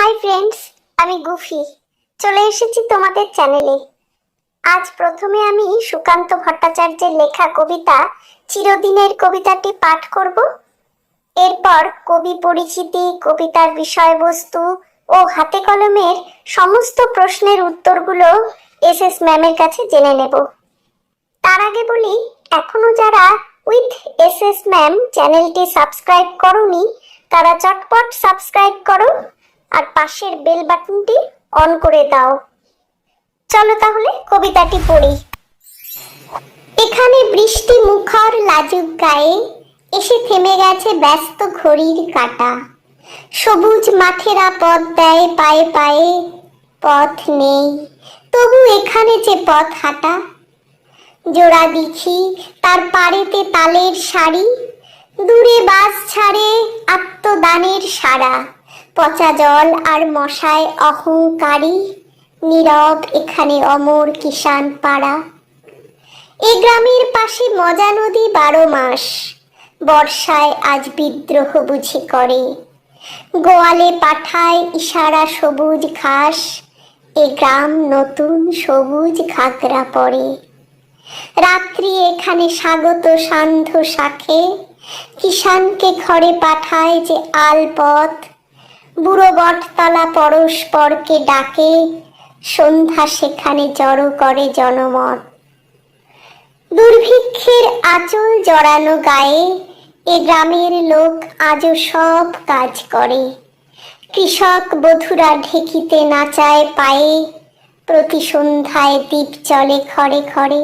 Hi friends, আমি goofy চলে এসেছি তোমাদের চ্যানেলে। আজ প্রথমে আমি সুকান্ত ভট্টাচার্যের লেখা কবিতা চিরদিনের কবিতাটি পাঠ করব। এরপর কবি পরিচিতি, কবিতার বিষয়বস্তু ও হাতে কলমের সমস্ত প্রশ্নের উত্তরগুলো এসএস ম্যামের কাছে জেনে নেব। তার আগে বলি, এখনো যারা উইথ এসএস ম্যাম চ্যানেলটি সাবস্ক্রাইব করোনি তারা চটপট সাবস্ক্রাইব করো আর পাশের বেল বাটনটি অন করে দাও। চলো তাহলে কবিতাটি পড়ি। এখানে বৃষ্টি মুখর লাজুক গায়ে এসে থেমে গেছে ব্যস্ত ঘড়ির কাঁটা। সবুজ মাঠেরা পথ দেয় পায়ে পায়ে, পথ নেই তবু এখানে যে পথ হাঁটা। জোড়া দিঘি, তার পাড়েতে তালের শাড়ি, দূরে বাস ছাড়ে আত্মদানের সারা। পচা জল আর মশায় অহংকারী, নীরব এখানে অমর কিষান পাড়া। এ গ্রামের পাশে মজা নদী 12 মাস, বর্ষায় আজ বিদ্রোহ বুঝি করে। গোয়ালে পাঠায় ইশারা সবুজ ঘাস, এ গ্রাম নতুন সবুজ ঘাগরা পরে। রাত্রি এখানে স্বাগত সান্ধ্য শাখে, কিষানকে ঘরে পাঠায় যে আলপথ। বুড়ো বটতলা পরস্পরকে ডাকে, সন্ধ্যা সেখানে জড়ো করে জনমত। দুর্ভিক্ষের আঁচল জড়ানো গায়ে এ গ্রামের লোক আজও সব কাজ করে। কৃষক বধূরা ঢেকিতে নাচায় পায়ে, প্রতি সন্ধ্যায় দ্বীপ চলে ঘরে ঘরে।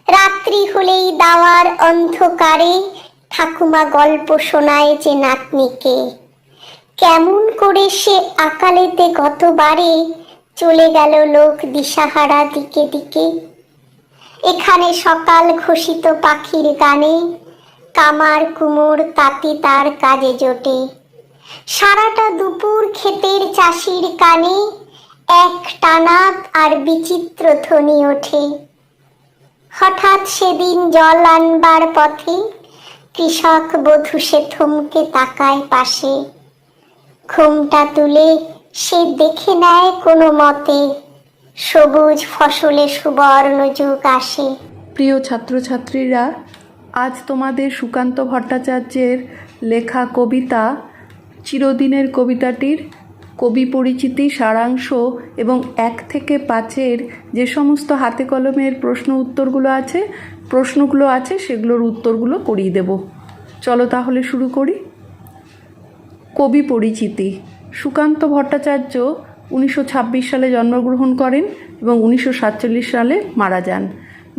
রাত্রি হলেই দাওয়ার অন্ধকারে ঠাকুমা গল্প শোনায় যে নাতনিকে। কেমন করে সে আকালেতে গতবারে চলে গেল লোক দিশাহারা দিকে দিকে। এখানে সকাল ঘোষিত পাখির গানে, কামার কুমোর তাঁতি তার কাজে জোটে। সারাটা দুপুর ক্ষেতের চাষির কানে এক টানা আর বিচিত্র ধ্বনি ওঠে। হঠাৎ সেদিন জল আনবার পথে কৃষক বধূ সে থমকে তাকায় পাশে। ঘুমটা তুলে সে দেখে নেয় কোনো মতে, সবুজ ফসলে সুবর্ণ যুগ আসে। প্রিয় ছাত্রছাত্রীরা, আজ তোমাদের সুকান্ত ভট্টাচার্যের লেখা কবিতা চিরদিনের কবিতাটির কবি পরিচিতি, সারাংশ এবং 1 থেকে 5-এর যে সমস্ত হাতে কলমের প্রশ্নগুলো আছে সেগুলোর উত্তরগুলো করিয়ে দেব। চলো তাহলে শুরু করি। কবি পরিচিতি। সুকান্ত ভট্টাচার্য 1926 সালে জন্মগ্রহণ করেন এবং 1947 সালে মারা যান।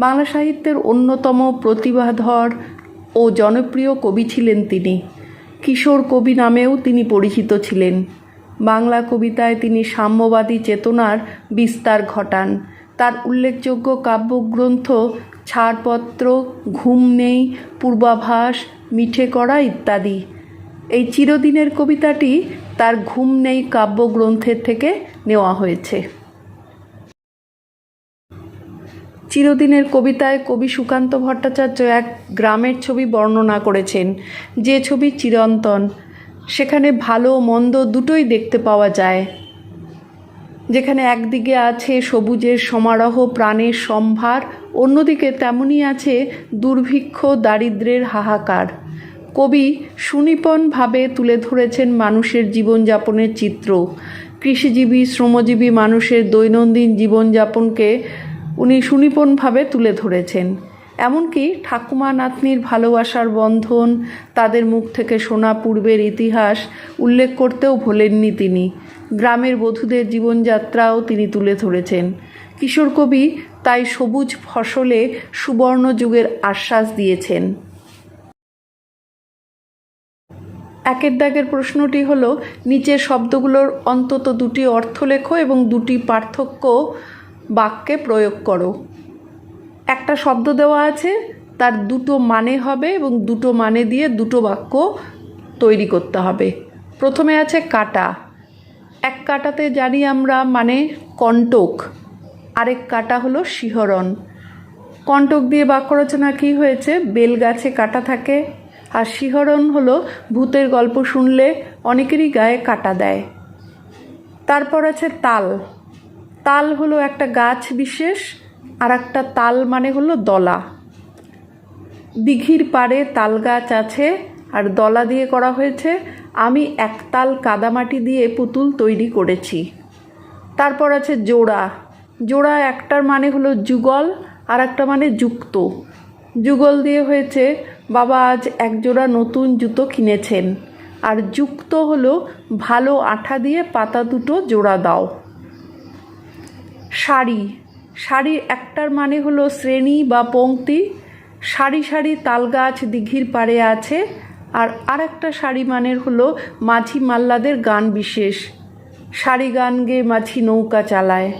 বাংলা সাহিত্যের অন্যতম প্রতিভাধর ও জনপ্রিয় কবি ছিলেন তিনি। কিশোর কবি নামেও তিনি পরিচিত ছিলেন। বাংলা কবিতায় তিনি সাম্যবাদী চেতনার বিস্তার ঘটান। তার উল্লেখযোগ্য কাব্যগ্রন্থ ছাড়পত্র, ঘুম নেই, পূর্বাভাস, মিঠে করা ইত্যাদি। এই চিরদিনের কবিতাটি তার ঘুম নেই কাব্যগ্রন্থের থেকে নেওয়া হয়েছে। চিরদিনের কবিতায় কবি সুকান্ত ভট্টাচার্য এক গ্রামের ছবি বর্ণনা করেছেন, যে ছবি চিরন্তন। সেখানে ভালো মন্দ দুটোই দেখতে পাওয়া যায়। যেখানে একদিকে আছে সবুজের সমারোহ, প্রাণের সম্ভার, অন্যদিকে তেমনই আছে দুর্ভিক্ষ, দারিদ্র্যের হাহাকার। কবি সুনিপুণভাবে তুলে ধরেছেন মানুষের জীবনযাপনের চিত্র। কৃষিজীবী, শ্রমজীবী মানুষের দৈনন্দিন জীবনযাপনকে উনি সুনিপুণভাবে তুলে ধরেছেন। এমনকি ঠাকুমা নাতনির ভালোবাসার বন্ধন, তাদের মুখ থেকে শোনা পূর্বের ইতিহাস উল্লেখ করতেও ভোলেননি তিনি। গ্রামের বধূদের জীবনযাত্রাও তিনি তুলে ধরেছেন। কিশোর কবি তাই সবুজ ফসলে সুবর্ণ যুগের আশ্বাস দিয়েছেন। 1 দাগের প্রশ্নটি হলো, নিচের শব্দগুলোর অন্তত 2টি অর্থ লেখো এবং 2টি পার্থক্য বাক্যে প্রয়োগ করো। একটা শব্দ দেওয়া আছে, তার 2টো মানে হবে এবং 2টো মানে দিয়ে 2টো বাক্য তৈরি করতে হবে। প্রথমে আছে কাটা। এক কাটাতে জানি আমরা মানে কণ্টক, আরেক কাটা হলো শিহরণ। কণ্টক দিয়ে বাক্য রচনা কী হয়েছে? বেল গাছে কাটা থাকে। আর শিহরণ হলো ভূতের গল্প শুনলে অনেকেরই গায়ে কাটা দেয়। তারপর আছে তাল। তাল হলো একটা গাছ বিশেষ, আর একটা তাল মানে হলো দলা। দিঘির পাড়ে তাল গাছ আছে আর দলা দিয়ে করা হয়েছে। আমি একতাল কাদামাটি দিয়ে পুতুল তৈরি করেছি। তারপর আছে জোড়া। জোড়া একটার মানে হলো যুগল, আর একটা মানে যুক্ত। যুগল দিয়ে হয়েছে বাবা আজ এক জোড়া নতুন জুতো কিনেছেন, আর যুক্ত হলো ভালো আঠা দিয়ে পাতা দুটো জোড়া দাও। সারি। সারি একটার মানে হলো শ্রেণী বা পংক্তি। সারি সারি তাল গাছ দিঘির পাড়ে আছে। আর আরেকটা সারি মানের হলো মাঝি মাল্লাদের গান বিশেষ, সারি গান গেয়ে মাঝি নৌকা চালায়।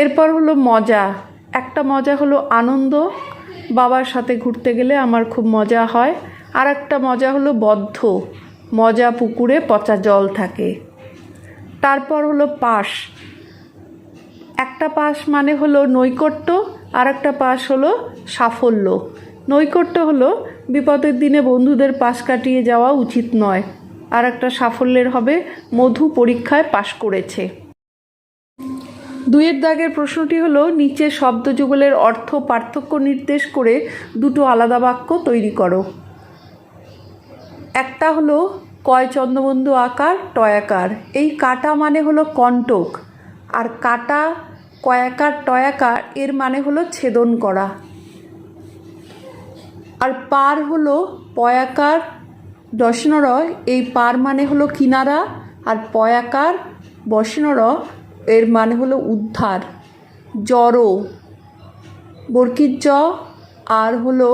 এরপর হলো মজা। একটা মজা হলো আনন্দ, বাবার সাথে ঘুরতে গেলে আমার খুব মজা হয়। আর একটা মজা হলো বদ্ধ, মজা পুকুরে পচা জল থাকে। তারপর হলো পাশ। একটা পাশ মানে হলো নৈকট্য, আর একটা পাশ হলো সাফল্য। নৈকট্য হলো বিপদের দিনে বন্ধুদের পাশ কাটিয়ে যাওয়া উচিত নয়, আর একটা সাফল্যের হবে মধু পরীক্ষায় পাশ করেছে। 2 দাগের প্রশ্নটি হলো নিচে শব্দযুগলের অর্থ পার্থক্য নির্দেশ করে দুটো আলাদা বাক্য তৈরি করো। একটা হলো কয় চন্দ্রবন্ধু আকার টয়াকার। এই কাটা মানে হলো কণ্টক, আর কাটা কয়াকার টয়াকার এর মানে হলো ছেদন করা। আর পার হলো পয়াকার দশনর, এই পার মানে হলো কিনারা, আর পয়াকার বসনর এর মানে হলো উদ্ধার। জড়ো বর্কির জ, আর হলো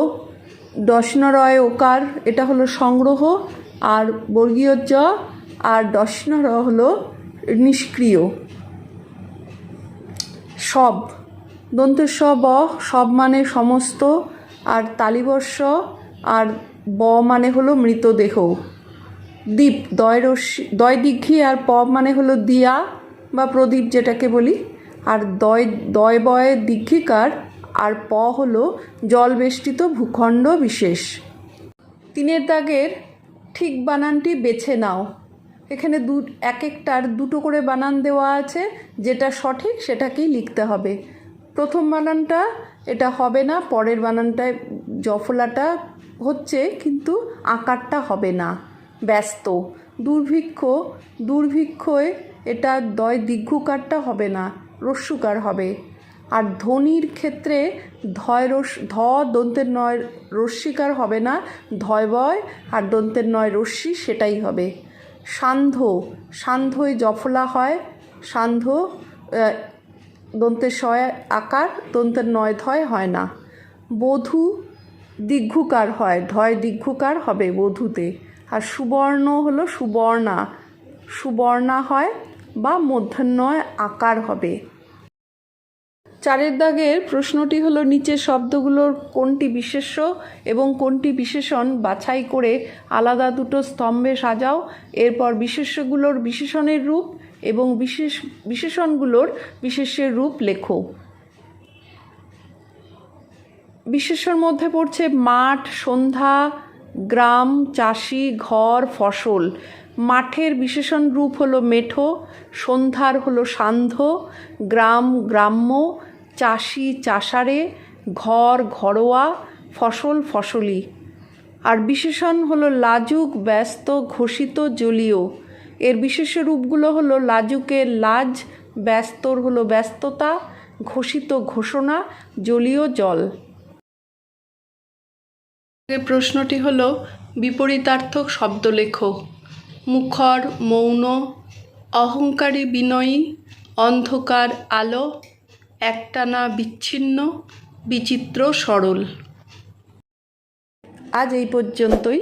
দশনরয় ওকার, এটা হলো সংগ্রহ, আর বর্গীয় জ আর দশনর হলো নিষ্ক্রিয়। সব দন্তের স ব, সব মানে সমস্ত, আর তালিবর্ষ, আর ব মানে হলো মৃতদেহ। দ্বীপ দয় দীঘি, আর প মানে হলো দিয়া বা প্রদীপ যেটাকে বলি, আর দয় বয় দীঘিকার, আর প হলো জলবেষ্টিত ভূখণ্ড বিশেষ। 3 দাগের ঠিক বানানটি বেছে নাও। এখানে এক একটার দুটো করে বানান দেওয়া আছে, যেটা সঠিক সেটাকেই লিখতে হবে। প্রথম বানানটা এটা হবে না, পরের বানানটায় জফলাটা হচ্ছে কিন্তু আকারটা হবে না। ব্যস্ত। দুর্ভিক্ষ, দুর্ভিক্ষয় এটা দয় দীর্ঘকারটা হবে না, রস্যুকার হবে। আর ধ্বনির ক্ষেত্রে ধ দন্তের নয় রস্যিকার হবে না, ধয় বয় আর দন্তের নয় রস্যি সেটাই হবে। সান্ধ্য, সান্ধ্যই জফলা হয়, সান্ধ্য দন্তের শয় আকার, দন্তের নয় ধয় হয় না। বধূ দীর্ঘকার হয়, ধয় দীর্ঘকার হবে বধূতে। আর সুবর্ণ হলো সুবর্ণা, সুবর্ণা হয় বা মূর্ধন্যয় আকার হবে। 4 দাগের প্রশ্নটি হলো নিচের শব্দগুলোর কোনটি বিশেষ্য এবং কোনটি বিশেষণ বাছাই করে আলাদা দুটো স্তম্ভে সাজাও। এরপর বিশেষ্যগুলোর বিশেষণের রূপ এবং বিশেষণগুলোর বিশেষ্যের রূপ লেখো। বিশেষ্যর মধ্যে পড়ছে মাঠ, সন্ধ্যা, গ্রাম, চাষি, ঘর, ফসল। মাঠের বিশেষণ রূপ হলো মেঠো, সন্ধ্যার হলো সান্ধ্য, গ্রাম গ্রাম্য, চাষি চাষারে, ঘর ঘরোয়া, ফসল ফসলি। আর বিশেষণ হলো লাজুক, ব্যস্ত, ঘোষিত, জলীয়। এর বিশেষ্য রূপগুলো হলো লাজুকের লাজ, ব্যস্তর হলো ব্যস্ততা, ঘোষিত ঘোষণা, জলীয় জল। প্রশ্নটি হলো বিপরীতার্থক শব্দ লেখো। মুখর মৌন, অহংকারী বিনয়ী, অন্ধকার আলো, একটানা বিচ্ছিন্ন, বিচিত্র সরল। আজ এই পর্যন্তই।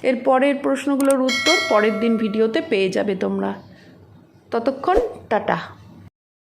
এর পরের প্রশ্নগুলোর উত্তর পরের দিন ভিডিওতে পেয়ে যাবে তোমরা। ততক্ষণ টাটা।